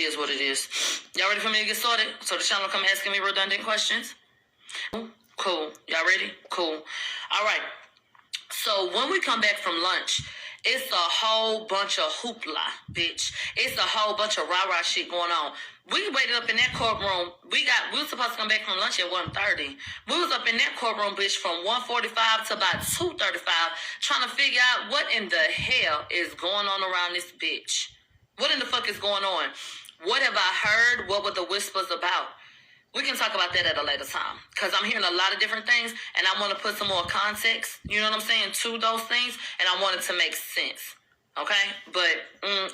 is what it is. Y'all ready for me to get started? So the channel come asking me redundant questions? Cool. Y'all ready? Cool. All right. So when we come back from lunch, it's a whole bunch of hoopla, bitch. It's a whole bunch of rah-rah shit going on. We waited up in that courtroom. We were supposed to come back from lunch at 1:30. We was up in that courtroom, bitch, from 1:45 to about 2:35, trying to figure out what in the hell is going on around this bitch. What in the fuck is going on? What have I heard? What were the whispers about? We can talk about that at a later time, because I'm hearing a lot of different things, and I want to put some more context, you know what I'm saying, to those things, and I want it to make sense, okay? But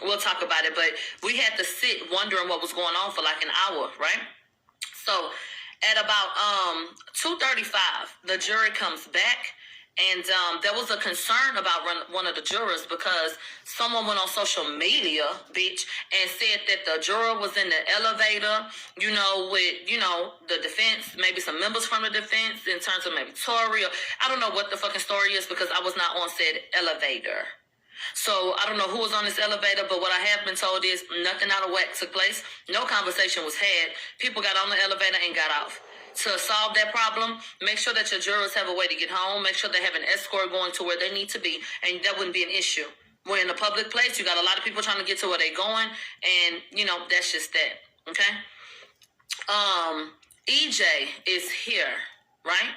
we'll talk about it. But we had to sit wondering what was going on for like an hour, right? So at about 2:35, the jury comes back, and there was a concern about one of the jurors because someone went on social media, bitch, and said that the juror was in the elevator, you know, with, you know, the defense, maybe some members from the defense in terms of maybe Tory, or I don't know what the fucking story is because I was not on said elevator. So I don't know who was on this elevator, but what I have been told is nothing out of whack took place. No conversation was had. People got on the elevator and got off. To solve that problem, make sure that your jurors have a way to get home. Make sure they have an escort going to where they need to be, and that wouldn't be an issue. We're in a public place. You got a lot of people trying to get to where they're going, and, you know, that's just that, okay? EJ is here, right?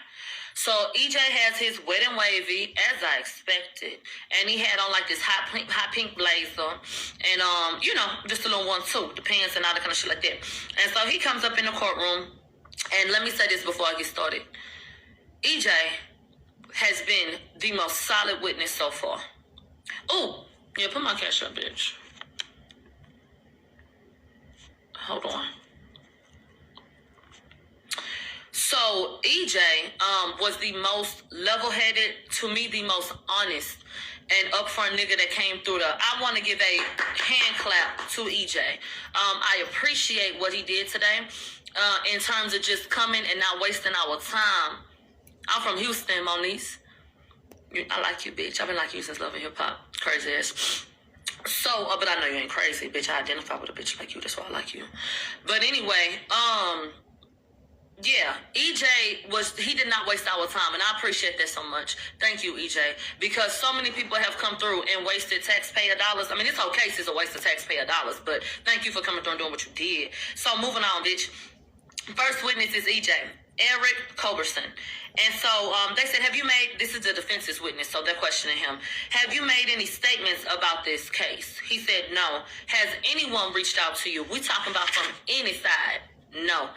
So EJ has his wet and wavy, as I expected, and he had on like this hot pink blazer, and you know, just a little one too, the pants and all that kind of shit like that. And so he comes up in the courtroom. And let me say this before I get started. EJ has been the most solid witness so far. Oh, yeah, put my cash up, bitch. Hold on. So EJ was the most level-headed, to me, the most honest and upfront nigga that came through I want to give a hand clap to EJ. I appreciate what he did today. In terms of just coming and not wasting our time. I'm from Houston, Moniece. I like you, bitch. I've been like you since Love and Hip Hop. Crazy ass. So, but I know you ain't crazy, bitch. I identify with a bitch like you. That's why I like you. But anyway, yeah, EJ he did not waste our time, and I appreciate that so much. Thank you, EJ, because so many people have come through and wasted taxpayer dollars. I mean, this whole case is a waste of taxpayer dollars, but thank you for coming through and doing what you did. So, moving on, bitch. First witness is EJ, Eric Culberson. And so they said, have you made, this is the defense's witness, so they're questioning him. Have you made any statements about this case? He said, no. Has anyone reached out to you? We talking about from any side. No.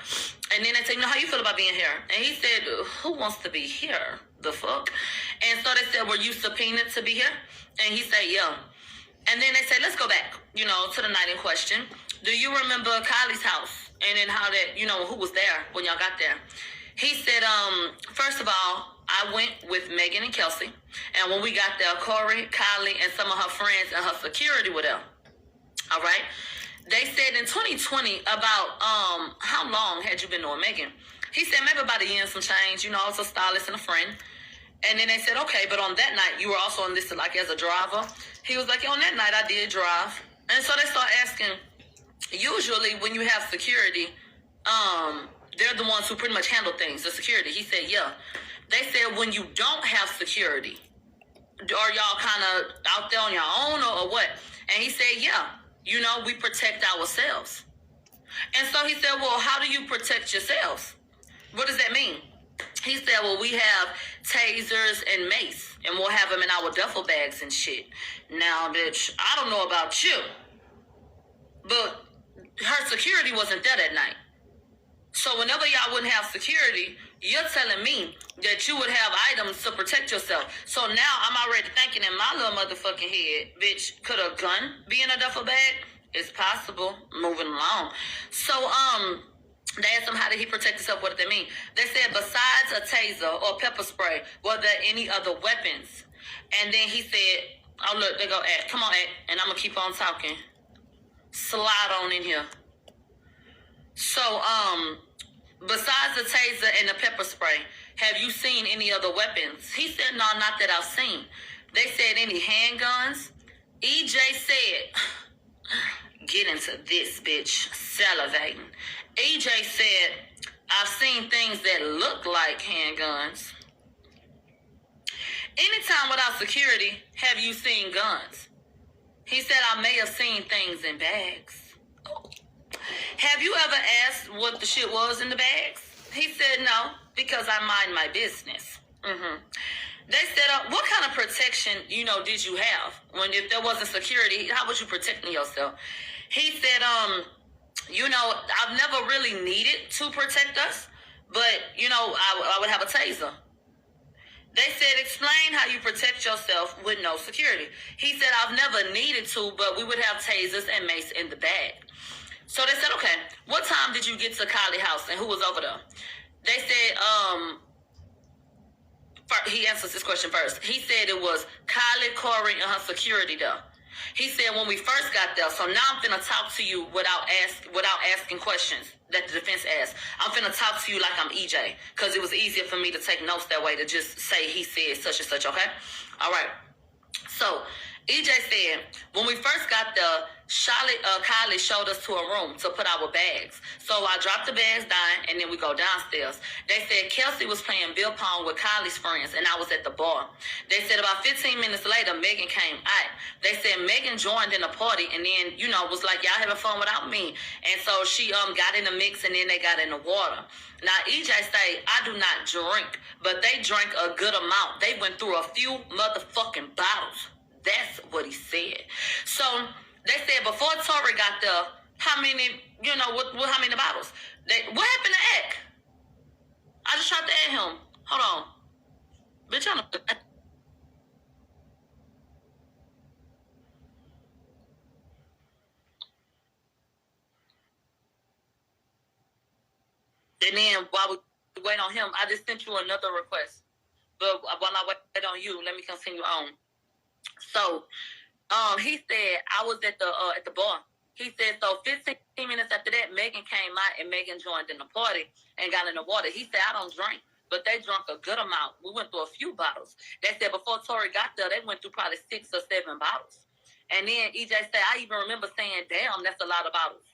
And then they said, how you feel about being here? And he said, who wants to be here? The fuck? And so they said, were you subpoenaed to be here? And he said, yeah. And then they said, let's go back, you know, to the night in question. Do you remember Kylie's house? And then how that, you know, who was there when y'all got there? He said, first of all, I went with Megan and Kelsey. And when we got there, Corey, Kylie, and some of her friends and her security were there. All right? They said in 2020, about how long had you been knowing Megan? He said maybe about a year and some change. You know, I was a stylist and a friend. And then they said, okay, but on that night, you were also enlisted like as a driver. He was like, yeah, on that night, I did drive. And so they start asking, usually when you have security, they're the ones who pretty much handle things, the security. He said, yeah. They said when you don't have security, are y'all kind of out there on your own or what? And he said, yeah, you know, we protect ourselves. And so he said, well, how do you protect yourselves? What does that mean? He said, well, we have tasers and mace, and we'll have them in our duffel bags and shit. Now, bitch, I don't know about you, but her security wasn't there that night. So whenever y'all wouldn't have security, you're telling me that you would have items to protect yourself. So now I'm already thinking in my little motherfucking head, bitch, could a gun be in a duffel bag? It's possible. Moving along. So, they asked him, how did he protect himself? What did they mean? They said, besides a taser or pepper spray, were there any other weapons? And then he said, oh, look, they go, Ed. Come on, Ed. And I'm going to keep on talking. Slide on in here. So, besides the taser and the pepper spray, have you seen any other weapons? He said, no, not that I've seen. They said, any handguns? EJ said, get into this bitch salivating. EJ said, I've seen things that look like handguns. Anytime without security, have you seen guns? He said, I may have seen things in bags. Oh. Have you ever asked what the shit was in the bags? He said, no, because I mind my business. They said, what kind of protection, did you have? If there wasn't security, how was you protecting yourself? He said, I've never really needed to protect us, but, I would have a taser. They said, explain how you protect yourself with no security. He said, I've never needed to, but we would have tasers and mace in the bag. So they said, okay, what time did you get to Kylie house and who was over there? They said, he answers this question first. He said it was Kylie, Corey, and her security there. He said when we first got there, so now I'm finna talk to you without asking questions that the defense asked. I'm finna talk to you like I'm EJ, because it was easier for me to take notes that way to just say he said such and such, okay? All right. So EJ said, when we first got there, Kylie showed us to a room to put our bags. So I dropped the bags down, and then we go downstairs. They said Kelsey was playing bill pong with Kylie's friends, and I was at the bar. They said about 15 minutes later, Megan came out. They said Megan joined in the party, and then, was like, y'all having fun without me. And so she got in the mix, and then they got in the water. Now, EJ say, I do not drink, but they drank a good amount. They went through a few motherfucking bottles. That's what he said. So they said before Tory got there, how many, how many bottles? What happened to Eck? I just tried to add him. Hold on. Bitch, I don't... And then while we wait on him, I just sent you another request. But while I wait on you, let me continue on. So, he said I was at the bar. He said so 15 minutes after that, Megan came out and Megan joined in the party and got in the water. He said I don't drink, but they drank a good amount. We went through a few bottles. They said before Tory got there, they went through probably 6 or 7 bottles. And then EJ said I even remember saying, "Damn, that's a lot of bottles."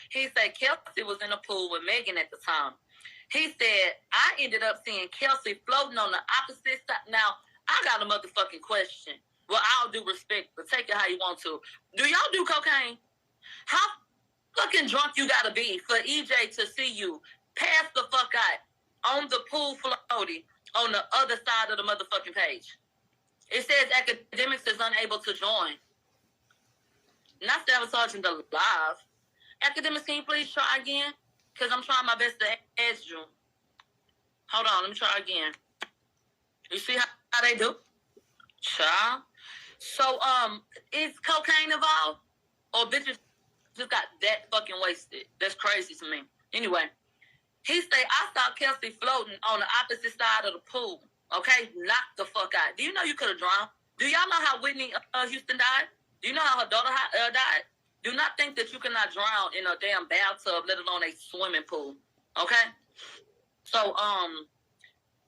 He said Kelsey was in the pool with Megan at the time. He said I ended up seeing Kelsey floating on the opposite side. Now I got a motherfucking question. Well, all due respect, but take it how you want to. Do y'all do cocaine? How fucking drunk you gotta be for EJ to see you pass the fuck out on the pool floaty on the other side of the motherfucking page? It says academics is unable to join. Not sabotaging the live. Academics, can you please try again? Because I'm trying my best to ask you. Hold on, let me try again. You see how they do? Child. So, is cocaine involved? Or bitches just got that fucking wasted? That's crazy to me. Anyway, he said, I saw Kelsey floating on the opposite side of the pool. Okay? Knocked the fuck out. Do you know you could have drowned? Do y'all know how Whitney Houston died? Do you know how her daughter died? Do not think that you cannot drown in a damn bathtub, let alone a swimming pool. Okay? So,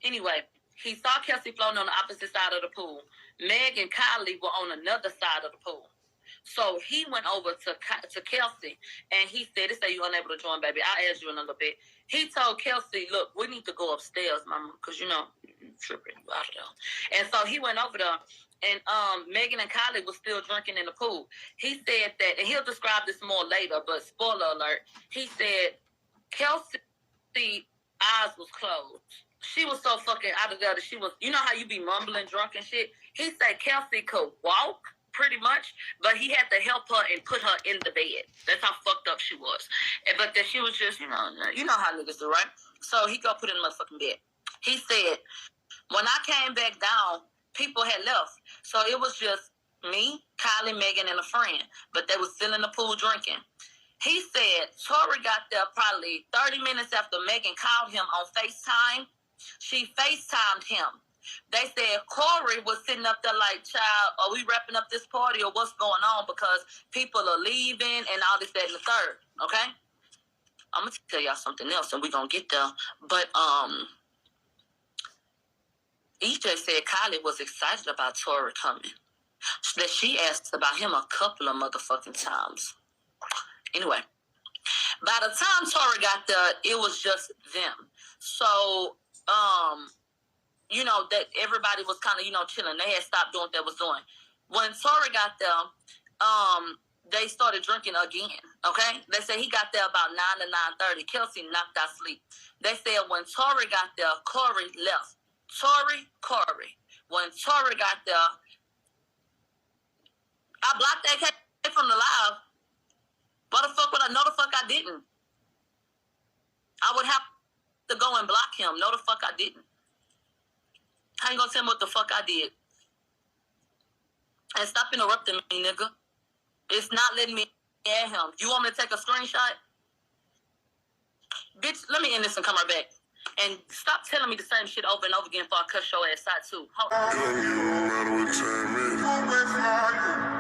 anyway, he saw Kelsey floating on the opposite side of the pool. Meg and Kylie were on another side of the pool. So he went over to Kelsey, and he said, "This say you're unable to join, baby. I'll ask you in a little bit." He told Kelsey, "Look, we need to go upstairs, mama, because, you're tripping out of there." And so he went over there, and Megan and Kylie were still drinking in the pool. He said that, and he'll describe this more later, but spoiler alert, he said Kelsey's eyes was closed. She was so fucking out of there that she was, you know how you be mumbling drunk and shit? He said Kelsey could walk, pretty much, but he had to help her and put her in the bed. That's how fucked up she was. But that she was just, you know how niggas do, right? So he go put her in the motherfucking bed. He said, when I came back down, people had left. So it was just me, Kylie, Megan, and a friend. But they was still in the pool drinking. He said Tory got there probably 30 minutes after Megan called him on FaceTime. She FaceTimed him. They said Corey was sitting up there like, child, are we wrapping up this party or what's going on? Because people are leaving and all this, that, and the third. Okay? I'm going to tell y'all something else and we're going to get there. But EJ said Kylie was excited about Tory coming. That she asked about him a couple of motherfucking times. Anyway, by the time Tory got there, it was just them. So, you know, that everybody was kind of, you know, chilling. They had stopped doing what they was doing. When Tory got there, they started drinking again, okay? They said he got there about 9 to 9:30. Kelsey knocked out sleep. They said when Tory got there, Corey left. Corey. When Tory got there, I blocked AK from the live. What the fuck would I? No, the fuck I didn't. I would have to go and block him. No, the fuck I didn't. I ain't gonna tell him what the fuck I did. And stop interrupting me, nigga. It's not letting me add him. You want me to take a screenshot? Bitch, let me end this and come right back. And stop telling me the same shit over and over again before I cuss your ass out too. Hold on.